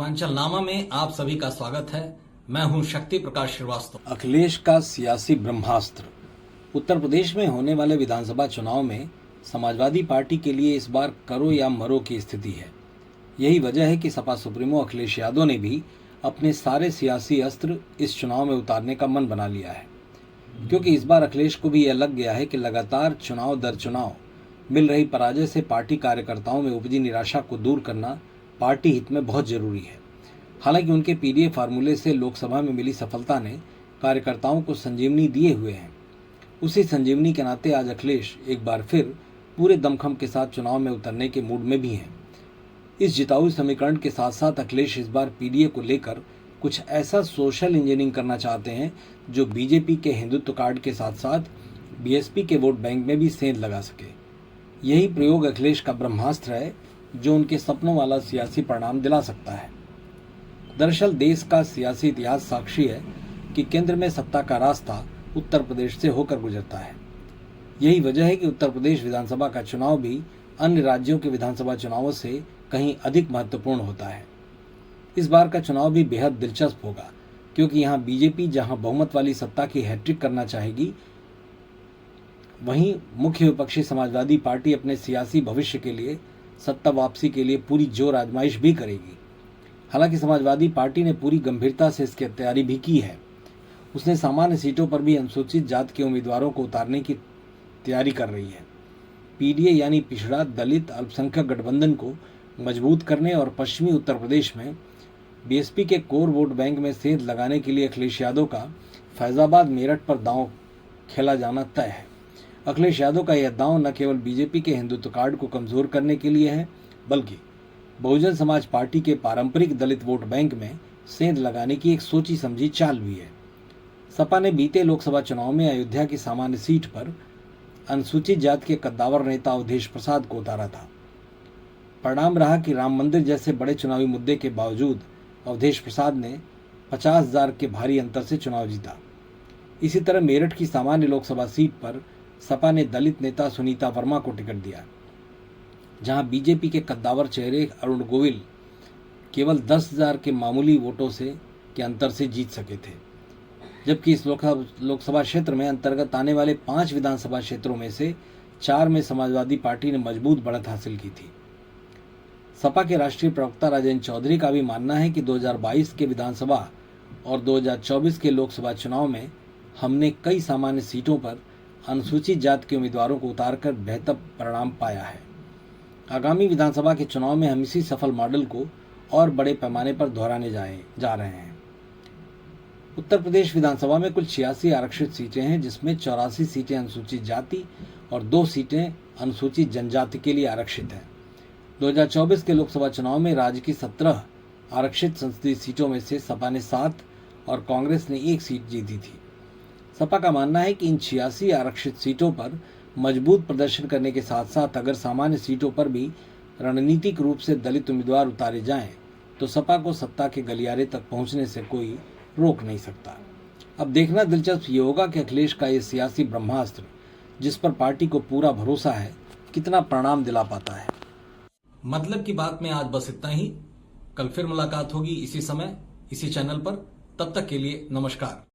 उत्तरांचल नामा में आप सभी का स्वागत है। मैं हूं शक्ति प्रकाश श्रीवास्तव। अखिलेश का सियासी ब्रह्मास्त्र। उत्तर प्रदेश में होने वाले विधानसभा चुनाव में समाजवादी पार्टी के लिए इस बार करो या मरो की स्थिति है। यही वजह है कि सपा सुप्रीमो अखिलेश यादव ने भी अपने सारे सियासी अस्त्र इस चुनाव में उतारने का मन बना लिया है, क्योंकि इस बार अखिलेश को भी यह लग गया है कि लगातार चुनाव दर चुनाव मिल रही पराजय से पार्टी कार्यकर्ताओं में उपजी निराशा को दूर करना पार्टी हित में बहुत जरूरी है। हालांकि उनके पीडीए फार्मूले से लोकसभा में मिली सफलता ने कार्यकर्ताओं को संजीवनी दिए हुए हैं। उसी संजीवनी के नाते आज अखिलेश एक बार फिर पूरे दमखम के साथ चुनाव में उतरने के मूड में भी हैं। इस जिताऊ समीकरण के साथ साथ अखिलेश इस बार पीडीए को लेकर कुछ ऐसा सोशल इंजीनियरिंग करना चाहते हैं जो बीजेपी के हिंदुत्व कार्ड के साथ साथ बीएसपी के वोट बैंक में भी सेंध लगा सके। यही प्रयोग अखिलेश का ब्रह्मास्त्र है जो उनके सपनों वाला सियासी परिणाम दिला सकता है। दरअसल देश का सियासी इतिहास साक्षी है कि केंद्र में सत्ता का रास्ता उत्तर प्रदेश से होकर गुजरता है। यही वजह है कि उत्तर प्रदेश विधानसभा का चुनाव भी अन्य राज्यों के विधानसभा चुनावों से कहीं अधिक महत्वपूर्ण होता है। इस बार का चुनाव भी बेहद दिलचस्प होगा, क्योंकि यहाँ बीजेपी जहाँ बहुमत वाली सत्ता की हैट्रिक करना चाहेगी, वहीं मुख्य विपक्षी समाजवादी पार्टी अपने सियासी भविष्य के लिए सत्ता वापसी के लिए पूरी जोर आजमाइश भी करेगी। हालांकि समाजवादी पार्टी ने पूरी गंभीरता से इसकी तैयारी भी की है। उसने सामान्य सीटों पर भी अनुसूचित जाति के उम्मीदवारों को उतारने की तैयारी कर रही है। पीडीए यानी पिछड़ा दलित अल्पसंख्यक गठबंधन को मजबूत करने और पश्चिमी उत्तर प्रदेश में बीएसपी के कोर वोट बैंक में सेंध लगाने के लिए अखिलेश यादव का फैजाबाद मेरठ पर दांव खेला जाना तय है। अखिलेश यादव का यह दांव न केवल बीजेपी के हिंदुत्व कार्ड को कमजोर करने के लिए है, बल्कि बहुजन समाज पार्टी के पारंपरिक दलित वोट बैंक में सेंध लगाने की एक सोची समझी चाल भी है। सपा ने बीते लोकसभा चुनाव में अयोध्या की सामान्य सीट पर अनुसूचित जाति के कद्दावर नेता अवधेश प्रसाद को उतारा था। परिणाम रहा कि राम मंदिर जैसे बड़े चुनावी मुद्दे के बावजूद अवधेश प्रसाद ने 50,000 के भारी अंतर से चुनाव जीता। इसी तरह मेरठ की सामान्य लोकसभा सीट पर सपा ने दलित नेता सुनीता वर्मा को टिकट दिया, जहां बीजेपी के कद्दावर चेहरे अरुण गोविल केवल 10,000 के मामूली वोटों के अंतर से जीत सके थे। जबकि इस लोकसभा क्षेत्र में अंतर्गत आने वाले 5 विधानसभा क्षेत्रों में से 4 में समाजवादी पार्टी ने मजबूत बढ़त हासिल की थी। सपा के राष्ट्रीय प्रवक्ता राजेंद्र चौधरी का भी मानना है कि 2022 के विधानसभा और 2024 के लोकसभा चुनाव में हमने कई सामान्य सीटों पर अनुसूचित जाति के उम्मीदवारों को उतारकर बेहतर परिणाम पाया है। आगामी विधानसभा के चुनाव में हम इसी सफल मॉडल को और बड़े पैमाने पर दोहराने जा रहे हैं। उत्तर प्रदेश विधानसभा में कुल 86 आरक्षित सीटें हैं, जिसमें 84 सीटें अनुसूचित जाति और 2 सीटें अनुसूचित जनजाति के लिए आरक्षित हैं। 2024 के लोकसभा चुनाव में राज्य की 17 आरक्षित संसदीय सीटों में से सपा ने 7 और कांग्रेस ने 1 सीट जीती थी। सपा का मानना है कि इन 86 आरक्षित सीटों पर मजबूत प्रदर्शन करने के साथ साथ अगर सामान्य सीटों पर भी रणनीतिक रूप से दलित उम्मीदवार उतारे जाएं, तो सपा को सत्ता के गलियारे तक पहुंचने से कोई रोक नहीं सकता। अब देखना दिलचस्प ये होगा कि अखिलेश का ये सियासी ब्रह्मास्त्र, जिस पर पार्टी को पूरा भरोसा है, कितना परिणाम दिला पाता है। मतलब की बात में आज बस इतना ही। कल फिर मुलाकात होगी इसी समय, इसी चैनल पर। तब तक के लिए नमस्कार।